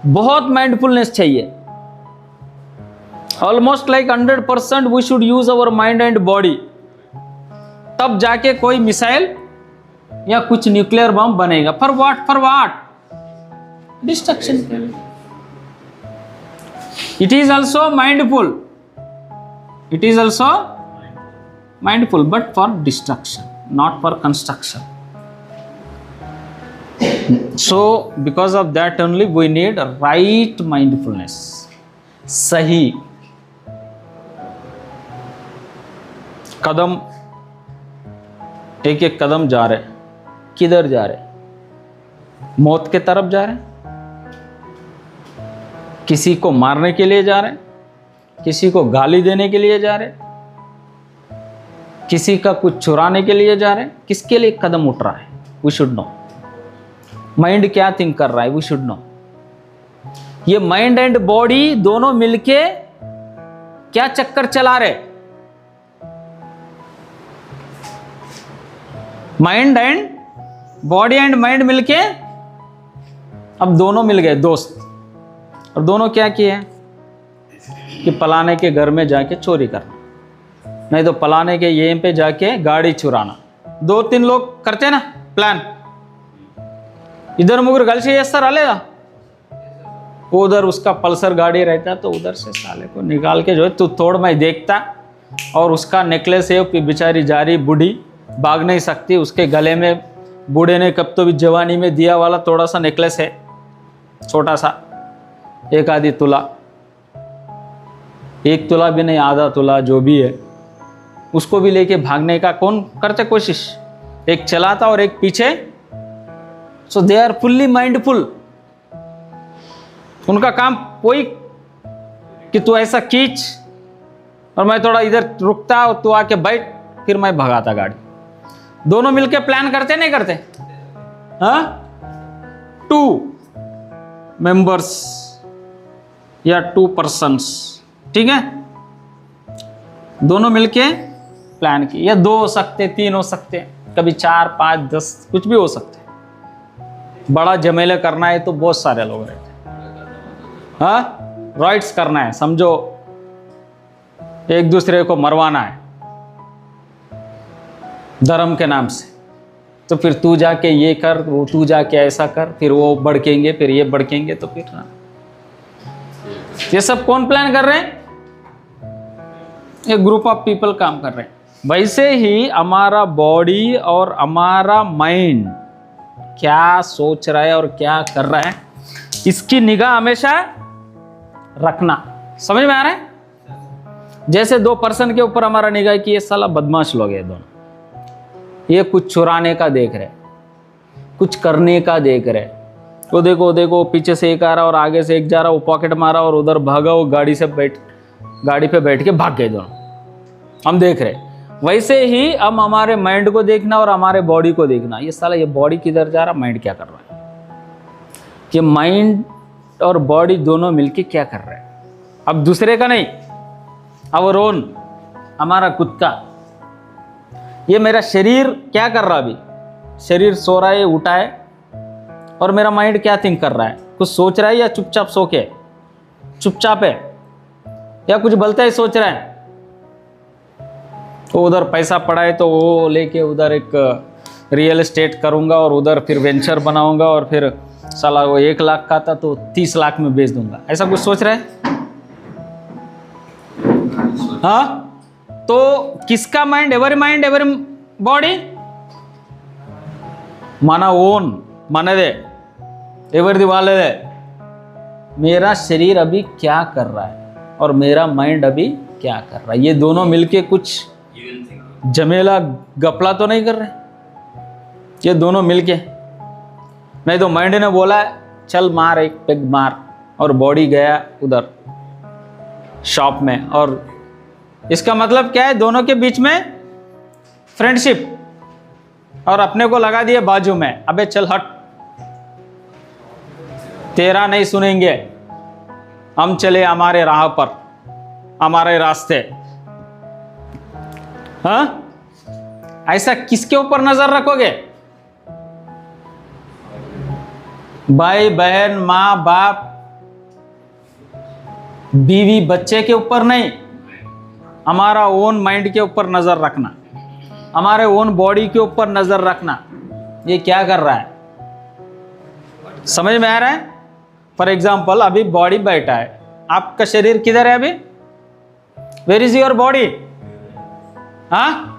बहुत माइंडफुलनेस चाहिए। Almost like 100% we should use our mind and body, तब जाके कोई मिसाइल या कुछ न्यूक्लियर बम बनेगा। For what? डिस्ट्रक्शन के लिए। It is also mindful but for destruction, not for construction. So because of that only we need right mindfulness, सही कदम, एक एक कदम जा रहे। किधर जा रहे? मौत के तरफ जा रहे, किसी को मारने के लिए जा रहे, किसी को गाली देने के लिए जा रहे, किसी का कुछ चुराने के लिए जा रहे, किसके लिए कदम उठ रहा है? We should know. माइंड क्या थिंक कर रहा है? We should know. ये माइंड एंड बॉडी दोनों मिलके क्या चक्कर चला रहे? Mind and body and mind मिलके, अब दोनों मिल गए दोस्त, और दोनों क्या किए कि पलाने के घर में जाके चोरी करना, नहीं तो पलाने के यहीं पे जाके गाड़ी चुराना। 2-3 लोग करते ना प्लान, इधर मुगर गल से सर आलेगा, उधर उसका पल्सर गाड़ी रहता तो उधर से साले को निकाल के जो है तू तोड़, मैं देखता। और उसका नेकलेस है, बेचारी जा रही बूढ़ी, भाग नहीं सकती, उसके गले में बूढ़े ने कब तो भी जवानी में दिया वाला थोड़ा सा नेकलेस है, छोटा सा, 1 आधी तुला, 1 तुला भी नहीं, आधा तुला जो भी है, उसको भी लेके भागने का कौन करते कोशिश? एक चलाता और एक पीछे। सो दे आर फुल्ली माइंडफुल। उनका काम कोई कि तू ऐसा खींच और मैं थोड़ा इधर रुकता और तू आके बैठ, फिर मैं भगाता गाड़ी। दोनों मिलके प्लान करते नहीं करते? हाँ, 2 मेंबर्स या 2 पर्सन्स, ठीक है, दोनों मिलके प्लान की। या 2 हो सकते, 3 हो सकते, कभी 4, 5, 10 कुछ भी हो सकते। बड़ा जमेले करना है तो बहुत सारे लोग रहते हैं। हाँ, राइट्स करना है, समझो एक दूसरे को मरवाना है धर्म के नाम से, तो फिर तू जाके ये कर, वो तू जाके ऐसा कर, फिर वो भड़केंगे, फिर ये भड़केंगे, तो फिर ना, ये सब कौन प्लान कर रहे हैं? एक ग्रुप ऑफ पीपल काम कर रहे हैं। वैसे ही हमारा बॉडी और हमारा माइंड क्या सोच रहा है और क्या कर रहा है, इसकी निगाह हमेशा रखना। समझ में आ रहा है? जैसे 2 पर्सन के ऊपर हमारा निगाह की, ये साला बदमाश लोग हैं दोनों, ये कुछ चुराने का देख रहे, कुछ करने का देख रहे। वो देखो पीछे से एक आ रहा और आगे से एक जा रहा, वो पॉकेट मारा और उधर भागा, वो गाड़ी पे बैठ के भाग गए दोनों, हम देख रहे। वैसे ही हम हमारे माइंड को देखना और हमारे बॉडी को देखना। ये साला, ये बॉडी किधर जा रहा, माइंड क्या कर रहा है? ये माइंड और बॉडी दोनों मिलके क्या कर रहे हैं? अब दूसरे का नहीं, आवर ओन, हमारा खुद का। ये मेरा शरीर क्या कर रहा? अभी शरीर सो रहा है, उठा है, और मेरा माइंड क्या थिंक कर रहा है? कुछ सोच रहा है या चुपचाप सो के चुपचाप है, या कुछ बोलता है सोच रहा है? तो उधर पैसा पड़ा है तो वो लेके उधर एक रियल एस्टेट करूंगा और उधर फिर वेंचर बनाऊंगा और फिर साला वो 1 लाख का था तो 30 लाख में बेच दूंगा, ऐसा कुछ सोच रहा है? हाँ, तो किसका mind? Every mind, every body, माना ओन, मनदे, एवरी वाले। मेरा शरीर अभी क्या कर रहा है और मेरा माइंड अभी क्या कर रहा है, ये दोनों मिलके कुछ जमेला गपला तो नहीं कर रहे? ये दोनों मिलके, नहीं तो माइंड ने बोला चल मार, एक पेग मार, और बॉडी गया उधर शॉप में, और इसका मतलब क्या है? दोनों के बीच में फ्रेंडशिप, और अपने को लगा दिए बाजू में, अबे चल हट, तेरा नहीं सुनेंगे, हम चले हमारे राह पर, हमारे रास्ते। हाँ, ऐसा किसके ऊपर नजर रखोगे? भाई बहन, माँ बाप, बीवी बच्चे के ऊपर नहीं, हमारा ओन माइंड के ऊपर नजर रखना, हमारे ओन बॉडी के ऊपर नजर रखना। ये क्या कर रहा है? समझ में आ रहा है? फॉर एग्जाम्पल, अभी बॉडी बैठा है, आपका शरीर किधर है अभी? Where is your body? हाँ,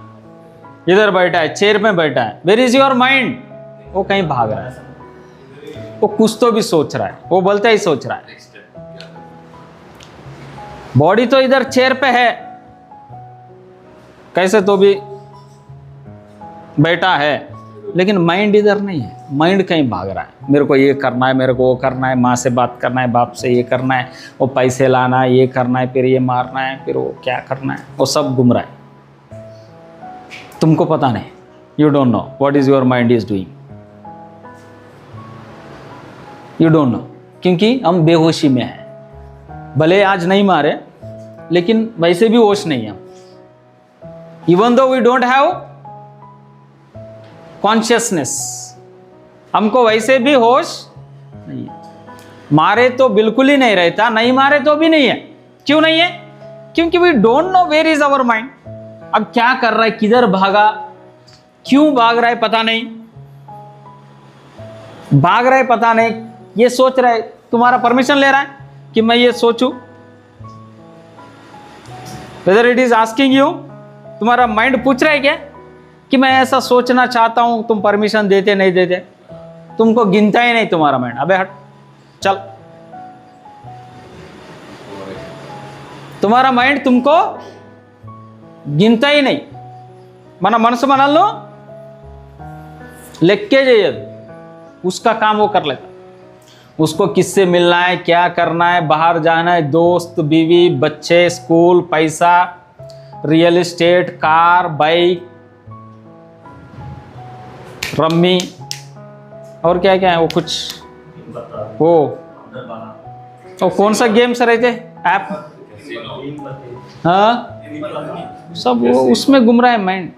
इधर बैठा है, चेयर में बैठा है। Where is your mind? वो कहीं भाग रहा है, वो कुछ तो भी सोच रहा है, वो बोलता ही सोच रहा है। बॉडी तो इधर चेयर पे है, कैसे तो भी बैठा है, लेकिन माइंड इधर नहीं है। माइंड कहीं भाग रहा है, मेरे को ये करना है, मेरे को वो करना है, माँ से बात करना है, बाप से ये करना है, वो पैसे लाना है, ये करना है, फिर ये मारना है, फिर वो क्या करना है, वो सब घूम रहा है। तुमको पता नहीं, you don't know what is your mind is doing, you don't no, क्योंकि हम बेहोशी में हैं। भले आज नहीं मारे, लेकिन वैसे भी होश नहीं है। Even though we don't have consciousness, हमको वैसे भी होश नहीं है। मारे तो बिल्कुल ही नहीं रहता, नहीं मारे तो भी नहीं है। क्यों नहीं है? क्योंकि we don't know where is our mind. अब क्या कर रहा है, किधर भागा, क्यों भाग रहा है पता नहीं, भाग रहा है पता नहीं, ये सोच रहा है, तुम्हारा परमिशन ले रहा है कि मैं ये सोचूं। Whether it is asking you, तुम्हारा माइंड पूछ रहा है क्या कि मैं ऐसा सोचना चाहता हूं, तुम परमिशन देते नहीं देते? तुमको गिनता ही नहीं तुम्हारा माइंड। अबे हट, चल। तुम्हारा माइंड तुमको गिनता ही नहीं। మన మనసు మనల్ని लेके जाइए, उसका काम वो कर लेता। उसको किससे मिलना है, क्या करना है, बाहर जाना है, दोस्त, बीवी, बच्चे, स्कूल, पैसा, real estate, car, bike, rummy, और क्या क्या है वो कुछ, वो कौन सा गेम से रहते ऐप, हाँ, सब वो उसमें घूम रहा है माइंड।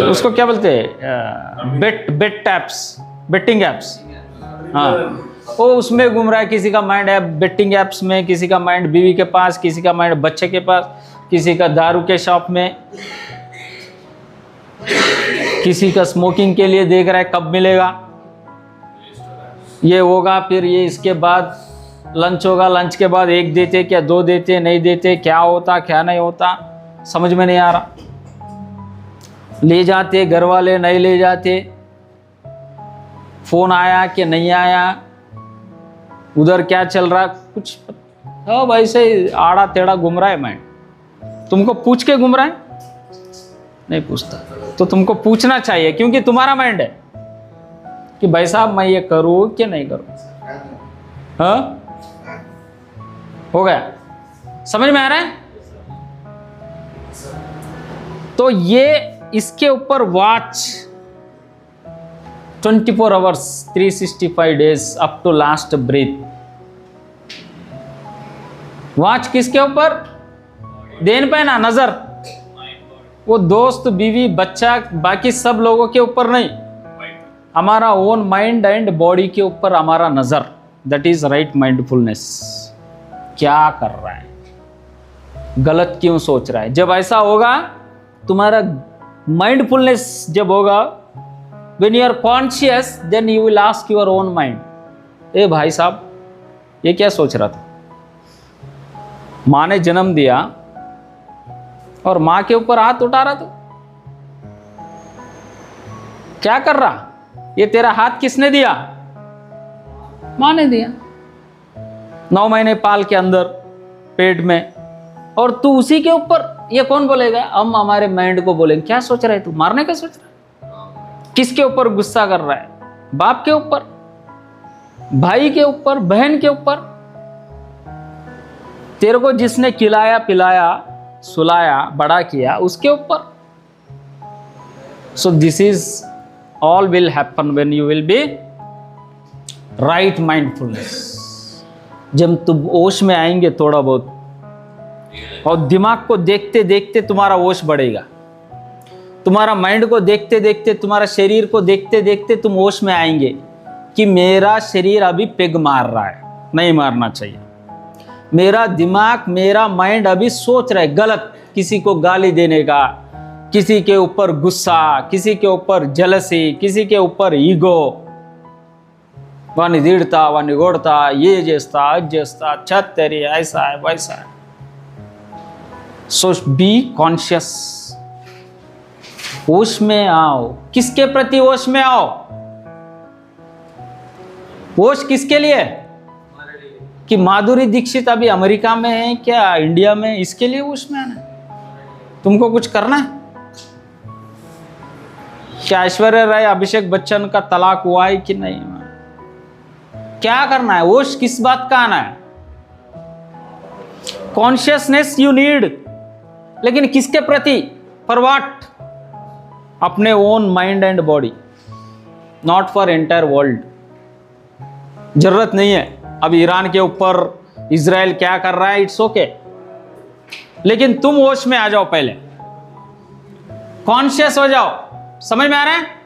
उसको क्या बोलते हैं, बेट एप्स, बेटिंग एप्स, हाँ, वो उसमें घूम रहा है। किसी का माइंड है बेटिंग एप्स में, किसी का माइंड बीवी के पास, किसी का माइंड बच्चे के पास, किसी का दारू के शॉप में, किसी का स्मोकिंग के लिए देख रहा है कब मिलेगा, ये होगा, फिर ये इसके बाद लंच होगा, लंच के बाद 1 देते क्या 2 देते, नहीं देते, क्या होता क्या नहीं होता, समझ में नहीं आ रहा। ले जाते घर वाले, नहीं ले जाते, फोन आया कि नहीं आया, उधर क्या चल रहा कुछ, अब ऐसे आड़ा टेढ़ा घूम रहा है माइंड। तुमको पूछ के घूम रहा है? नहीं पूछता। तो तुमको पूछना चाहिए, क्योंकि तुम्हारा माइंड है कि भाई साहब मैं ये करूं कि नहीं करूं। हाँ, हो गया, समझ में आ रहा है? तो ये इसके ऊपर watch 24 hours 365 days up to last breath. Watch किसके ऊपर? देन पे ना नजर, वो दोस्त, बीवी, बच्चा, बाकी सब लोगों के ऊपर नहीं, हमारा ओन माइंड एंड बॉडी के ऊपर हमारा नजर। That is right mindfulness. क्या कर रहा है, गलत क्यों सोच रहा है? जब ऐसा होगा, तुम्हारा माइंडफुलनेस जब होगा, when you are conscious, then you will ask your own mind, ए भाई साहब ये क्या सोच रहा था? माँ ने जन्म दिया और माँ के ऊपर हाथ उठा रहा था, क्या कर रहा? ये तेरा हाथ किसने दिया? माँ ने दिया। 9 महीने पाल के अंदर पेट में, और तू उसी के ऊपर, ये कौन बोलेगा? हम हमारे माइंड को बोलेंगे क्या सोच रहा है तू, मारने का सोच रहा है? किसके ऊपर गुस्सा कर रहा है? बाप के ऊपर, भाई के ऊपर, बहन के ऊपर, तेरे को जिसने खिलाया पिलाया सुलाया बड़ा किया उसके ऊपर। So this is all will happen when you will be right mindfulness. जब तुम होश में आएंगे थोड़ा बहुत, और दिमाग को देखते देखते तुम्हारा होश बढ़ेगा, तुम्हारा माइंड को देखते देखते, तुम्हारा शरीर को देखते देखते तुम होश में आएंगे कि मेरा शरीर अभी पेग मार रहा है, नहीं मारना चाहिए। मेरा दिमाग, मेरा माइंड अभी सोच रहा है गलत, किसी को गाली देने का, किसी के ऊपर गुस्सा, किसी के ऊपर जलसी, किसी के ऊपर ईगो, वानी दीड़ता वानी गोड़ता, ये जेस्ता आज जेस्ता, छत तेरी ऐसा है वैसा है। सो बी कॉन्शियस, होश में आओ। किसके प्रति होश में आओ? होश किसके लिए? कि माधुरी दीक्षित अभी अमेरिका में है क्या, इंडिया में, इसके लिए होश में आना है? तुमको कुछ करना है क्या? ऐश्वर्या राय, अभिषेक बच्चन का तलाक हुआ है कि नहीं? क्या करना है? होश किस बात का आना है? कॉन्शियसनेस यू नीड, लेकिन किसके प्रति? For what? अपने own mind and body, not for entire world. जरूरत नहीं है अब ईरान के ऊपर इजराइल क्या कर रहा है, इट्स ओके, लेकिन तुम होश में आ जाओ, पहले कॉन्शियस हो जाओ। समझ में आ रहा है?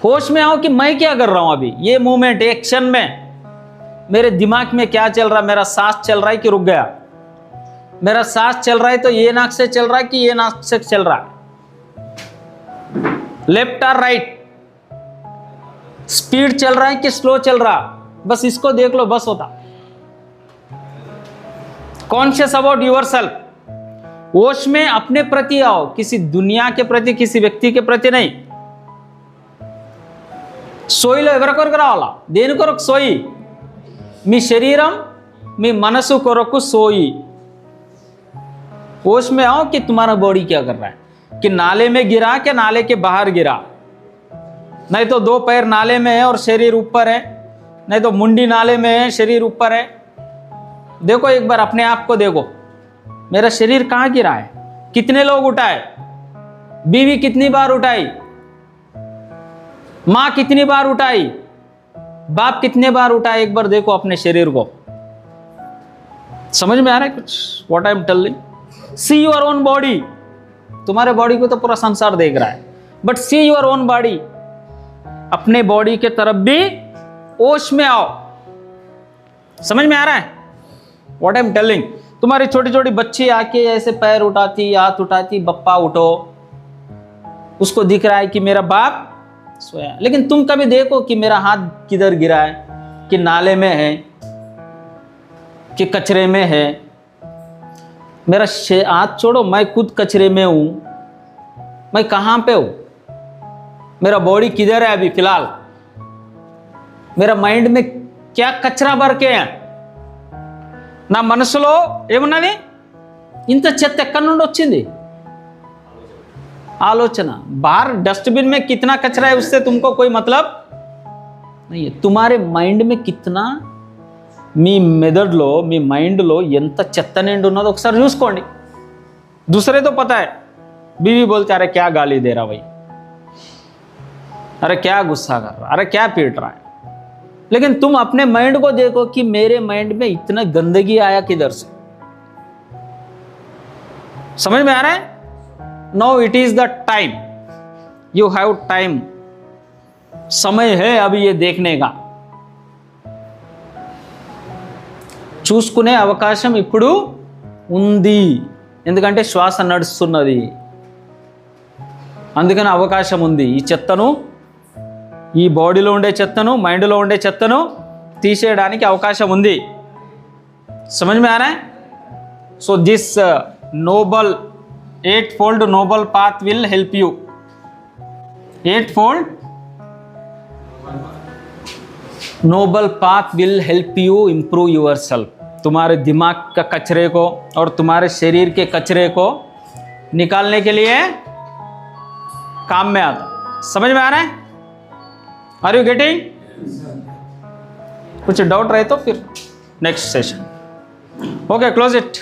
होश में आओ कि मैं क्या कर रहा हूं अभी, ये मूवमेंट, एक्शन में मेरे दिमाग में क्या चल रहा है? मेरा सांस चल रहा है कि रुक गया? मेरा सांस चल रहा है तो ये नाक से चल रहा है कि ये नाक से चल रहा है? लेफ्ट और राइट? स्पीड चल रहा है कि स्लो चल रहा? बस इसको देख लो, बस होता। Conscious about yourself. होश में अपने प्रति आओ, किसी दुनिया के प्रति, किसी व्यक्ति के प्रति नहीं। సోయిలో ఎవరి కొరకు రావాలా? దేని కొరకు సోయి? మీ శరీరం, మీ మనసు కొరకు సోయి। होश में आओ कि तुम्हारा बॉडी क्या कर रहा है, कि नाले में गिरा कि नाले के बाहर गिरा। नहीं तो दो पैर नाले में है और शरीर ऊपर है, नहीं तो मुंडी नाले में है, शरीर ऊपर है। देखो एक बार अपने आप को देखो, मेरा शरीर कहाँ गिरा है? कितने लोग उठाए? बीवी कितनी बार उठाई? मां कितनी बार उठाई? बाप कितने बार उठाए? एक बार देखो अपने शरीर को। समझ में आ रहा है कुछ what I am telling? See your own body. तुम्हारे बॉडी को तो पूरा संसार देख रहा है, but see your own body. अपने बॉडी के तरफ भी होश में आओ। समझ में आ रहा है व्हाट आई एम टेलिंग? तुम्हारी छोटी छोटी बच्ची आके ऐसे पैर उठाती, हाथ उठाती, बप्पा उठो, उसको दिख रहा है कि मेरा बाप सोया। लेकिन तुम कभी देखो कि मेरा हाथ किधर गिरा है, कि नाले में है, कि कचरे में है। मेरा हाथ छोड़ो, मैं खुद कचरे में हूं। मैं कहां पे हूं? मेरा बॉडी किधर है अभी फिलहाल? मेरा माइंड में क्या कचरा भर के है? నా మనసులో ఏమున్నది? ఇంత చెత్త ఎక్కడి నుండి వచ్చింది? आलोचना। बाहर डस्टबिन में कितना कचरा है उससे तुमको कोई मतलब नहीं है। तुम्हारे माइंड में कितना, మీ మెదడులో, మీ మైండ్లో ఎంత చెత్త నిండి ఉన్నదో ఒకసారి చూసుకోండి। दूसरे तो पता है, बीवी बोलते अरे क्या गाली दे रहा भाई, अरे क्या गुस्सा कर रहा, अरे क्या पीट रहा है। लेकिन तुम अपने माइंड को देखो कि मेरे माइंड में इतना गंदगी आया किधर से? समझ में आ रहा है? Now it is the time. You have time. समय है अभी ये देखने का। చూసుకునే అవకాశం ఇప్పుడు ఉంది, ఎందుకంటే శ్వాస నడుస్తున్నది, అందుకని అవకాశం ఉంది। ఈ చెత్తను, ఈ బాడీలో ఉండే చెత్తను, మైండ్లో ఉండే చెత్తను తీసేయడానికి అవకాశం ఉంది। समझ में आ रहा है? So this noble eightfold noble path will help you. Eightfold noble path will help you improve yourself. तुम्हारे दिमाग का कचरे को और तुम्हारे शरीर के कचरे को निकालने के लिए काम में आता। समझ में आ रहा है? Are you getting? कुछ डाउट रहे तो फिर next session. Okay, close it.